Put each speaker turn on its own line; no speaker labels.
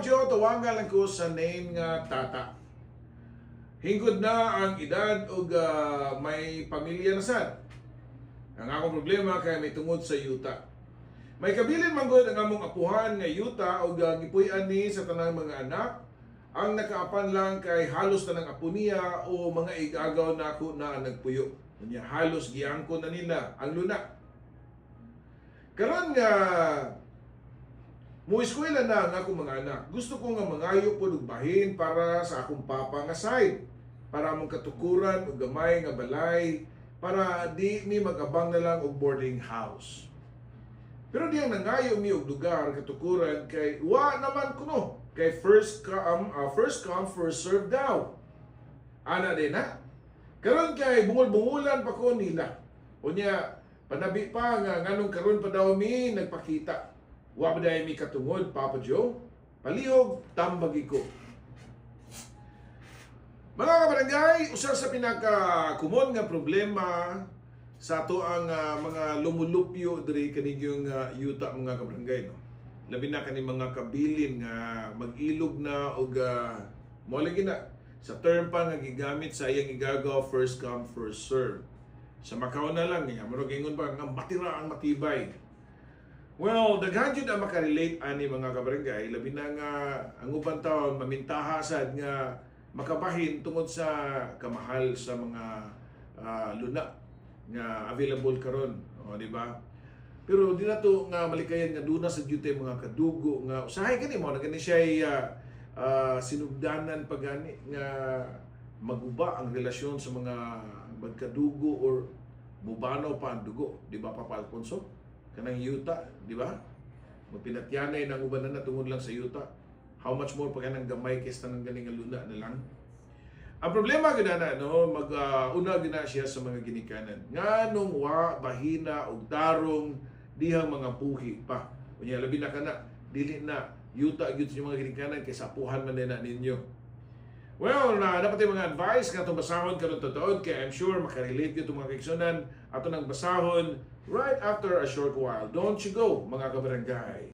Joe, tawangan lang ko sa name nga Tata. Hingkod na ang edad ug may pamilya na sad. Ang akong problema kay may tungod sa yuta. May kabilin man gud ang among apuhan nga yuta ug gipuy-an ni sa tanang mga anak. Ang nakaapan lang kay halos tanang apo niya o mga igagaw na ako na nagpuyo. Unya halos giangkon na nila ang luna. Karon nga eskwela na ang akong mga anak. Gusto ko nga mangayo po og bahin para sa akong papa nga side. Para among katukuran og gamay nga balay para di mi magabang na lang og boarding house. Pero di ang nangayo mi og lugar katukuran kay wa naman kuno kay first come first serve daw. Ana din na. Karon kay bungol-bungulan pa ko nila. Unya panabi pa nga nganong karon pa daw mi nagpakita. Wa ba dayon mi katungod Papa Joe? Palihog tambagi ko. Mga kabarangay, usa sa pinaka-common nga problema sa ato ang mga lumulupyo diri kanigyong yuta mga kabarangay, no. Labi na kani mga kabilin nga mag-ilog na og mo lagi na sa term pa nga gigamit sa iyang igagaw first come first serve. Sa Macau na lang nga murag ingon ba nga matira ang matibay. Well, daghan jud ang makarelate ani mga kabarangay, labi na nga ang ubang taon mamintaha sad nga makabahin tungod sa kamahal sa mga luna nga available karon, o di ba? Pero di na to nga malikayan nga duna sa jute mga kadugo nga usahay kani mo na gani siya sinugdanan pagani nga maguba ang relasyon sa mga magkadugo or bubano pa ang dugo, di ba Papa Alfonso? Kanang yuta, di ba? Magpinatyanay ng uban na tungod lang sa yuta. How much more pag nang gamay kaysa ng galing luna na lang. Ang problema gud na no, una gina siya sa mga ginikanan. Nganong wa bahina og tarong dihang mga puhi pa. Unya labi na kana dili na yuta gyud sa mga ginikanan kay sapuhan man na ninyo. Well, dapat yung mga advice nga itong basahon karon tutuod kay I'm sure makarelate gyud mga kaiksunan ato nang basahon right after a short while. Don't you go mga kabarangay.